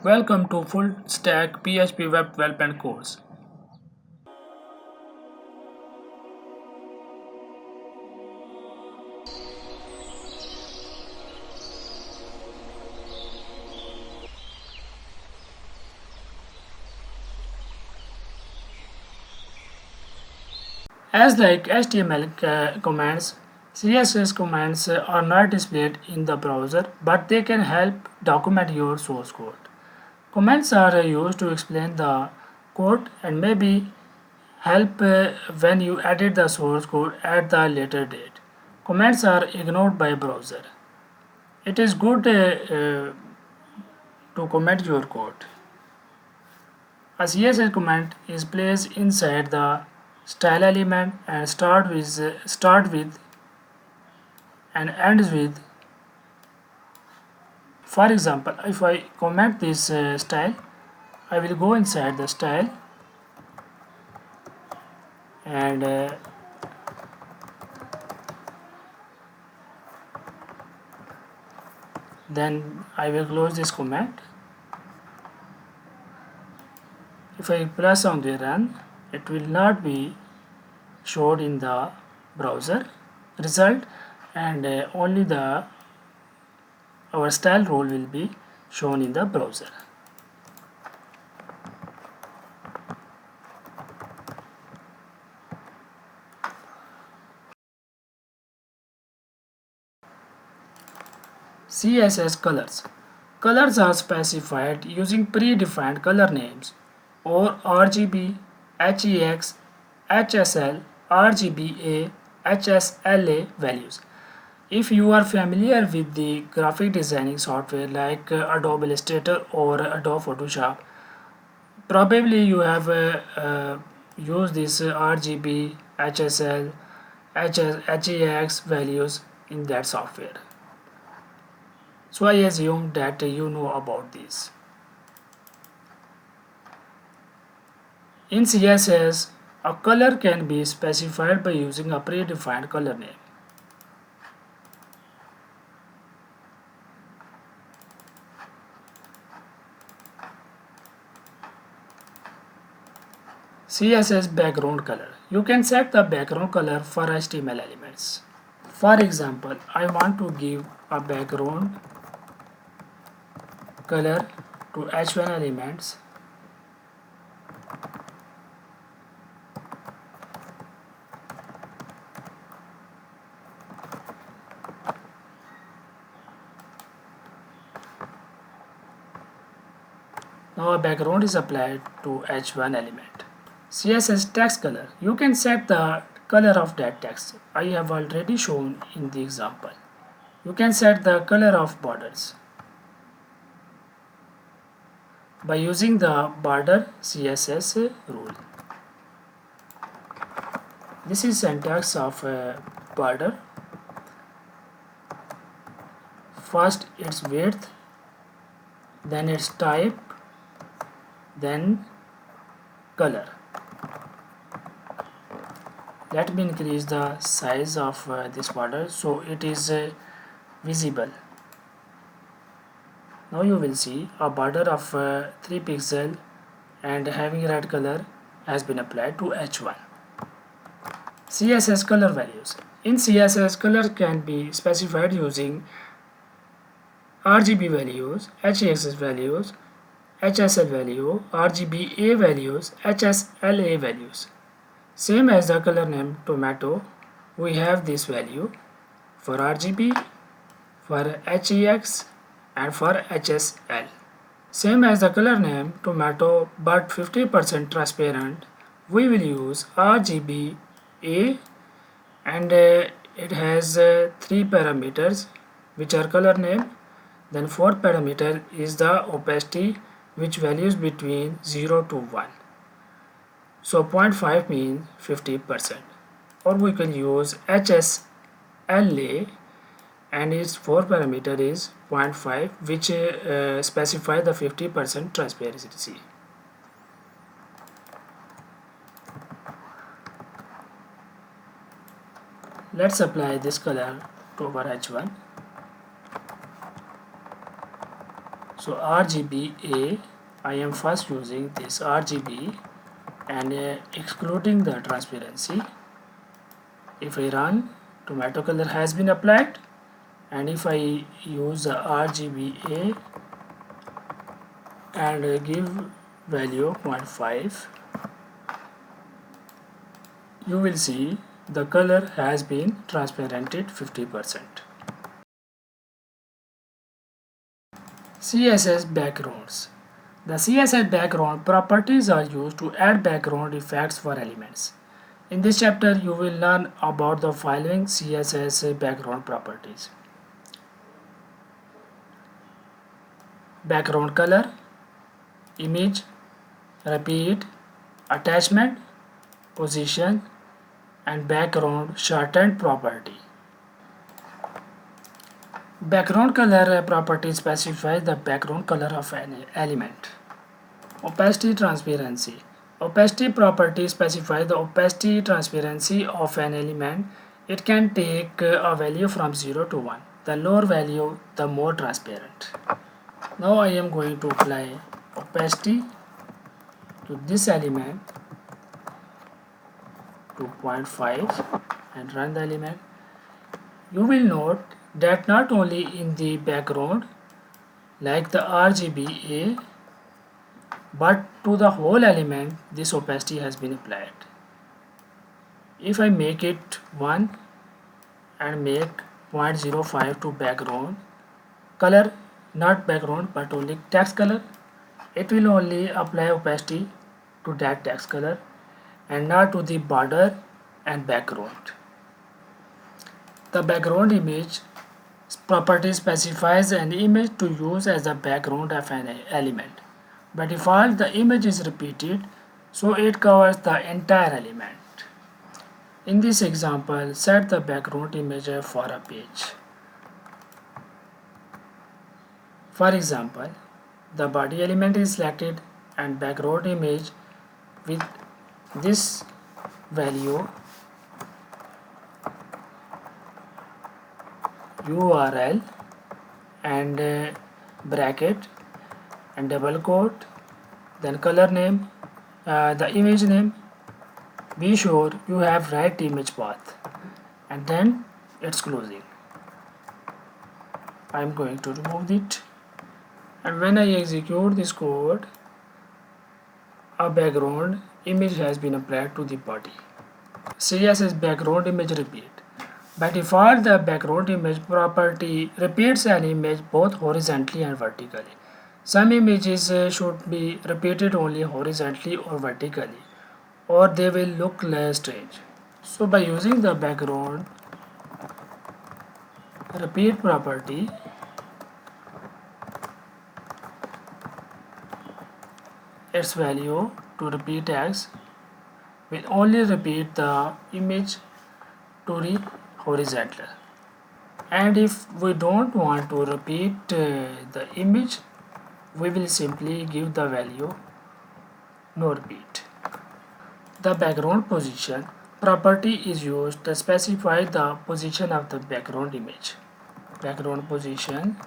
Welcome to Full Stack PHP Web Development course. As like HTML commands, CSS commands are not displayed in the browser, but they can help document your source code. Comments are used to explain the code and maybe help when you edit the source code at the later date. Comments are ignored by browser. It is good to comment your code. A CSS comment is placed inside the style element and start with and ends with. For example, if I comment this style, I will go inside the style and then I will close this comment. If I press on the run, it will not be showed in the browser result, and only our style role will be shown in the browser. CSS colors. Colors are specified using predefined color names or RGB, HEX, HSL, RGBA, HSLA values. If you are familiar with the graphic designing software like Adobe Illustrator or Adobe Photoshop, probably you have used this RGB, HSL, HEX values in that software. So I assume that you know about this. In CSS, a color can be specified by using a predefined color name. CSS background color. You can set the background color for HTML elements. For example, I want to give a background color to H1 elements. Now a background is applied to H1 element. CSS text color. You can set the color of that text. I have already shown in the example. You can set the color of borders by using the border CSS rule. This is syntax of a border. First its width, then its type, then color. Let me increase the size of this border so it is visible. Now you will see a border of 3 pixels and having red color has been applied to H1. CSS color values. In CSS, color can be specified using RGB values, HEX values, HSL value, RGBA values, HSLA values. Same as the color name tomato, we have this value for RGB, for HEX and for HSL. Same as the color name tomato but 50% transparent, we will use RGBA and it has 3 parameters which are color name. Then 4th parameter is the opacity, which values between 0 to 1. So 0.5 means 50%. Or we can use HSLA and its 4th parameter is 0.5, which specify the 50% transparency. Let's apply this color to our H1. So RGBA, I am first using this RGB and excluding the transparency. If I run, tomato color has been applied, and if I use the RGBA and give value 0.5, you will see the color has been transparented 50%. CSS backgrounds. The CSS background properties are used to add background effects for elements. In this chapter, you will learn about the following CSS background properties: background color, image, repeat, attachment, position, and background shortened property. Background color property specifies the background color of an element. Opacity, transparency. Opacity property specifies the opacity transparency of an element. It can take a value from 0 to 1. The lower value, the more transparent. Now I am going to apply opacity to this element to 0.5 and run the element. You will note that not only in the background like the RGBA, but to the whole element this opacity has been applied. If I make it 1 and make 0.05 to background color, not background but only text color, it will only apply opacity to that text color and not to the border and background. The background image property specifies an image to use as the background of an element. By default, the image is repeated, so it covers the entire element. In this example, set the background image for a page. For example, the body element is selected and background image with this value URL and bracket and double quote, then color name, the image name. Be sure you have right image path, and then it's closing. I am going to remove it, and when I execute this code, a background image has been applied to the body. CSS background image repeat. By default, the background image property repeats an image both horizontally and vertically. Some images should be repeated only horizontally or vertically, or they will look less strange. So by using the background repeat property, its value to repeat x will only repeat the image to the horizontal, and if we don't want to repeat the image, we will simply give the value no repeat. The background position property is used to specify the position of the background image. Background position,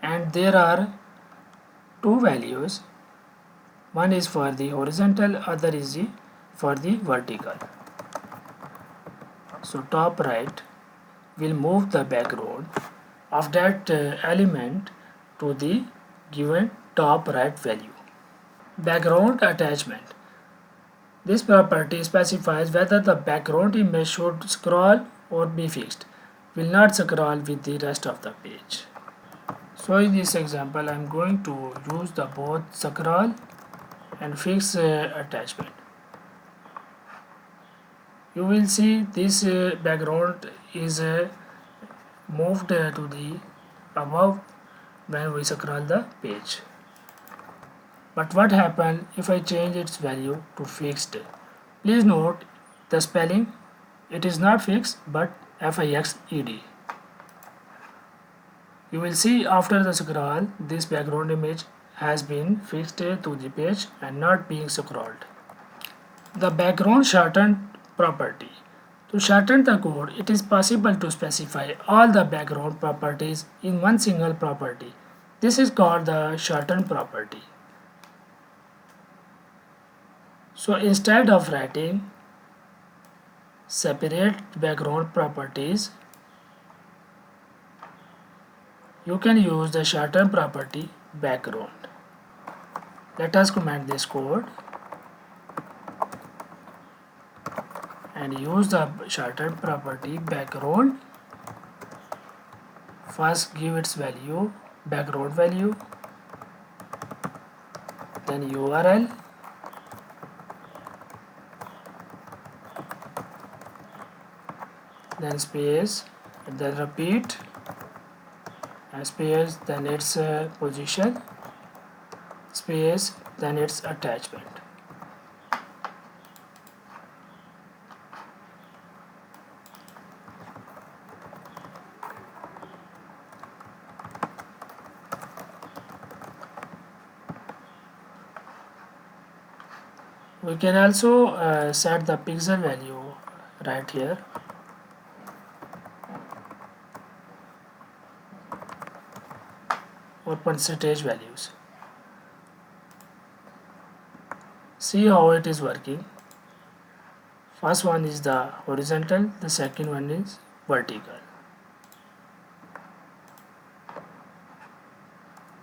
and there are two values. One is for the horizontal, other is for the vertical. So top right will move the background of that element to the given top right value. Background attachment. This property specifies whether the background image should scroll or be fixed. Will not scroll with the rest of the page. So in this example, I am going to use the both scroll and fix attachment. You will see this background is moved to the above when we scroll the page. But what happens if I change its value to fixed? Please note the spelling. It is not fixed but fixed. You will see after the scroll, this background image has been fixed to the page and not being scrolled. The background shortened property. To shorten the code, it is possible to specify all the background properties in one single property. This is called the shorten property. So instead of writing separate background properties, you can use the shorten property background. Let us comment this code and use the shorten property background. First give its value, background value, then URL, then space, and then repeat, and space, then its position, space, then its attachment. We can also set the pixel value right here. Or percentage values. See how it is working. First one is the horizontal, the second one is vertical.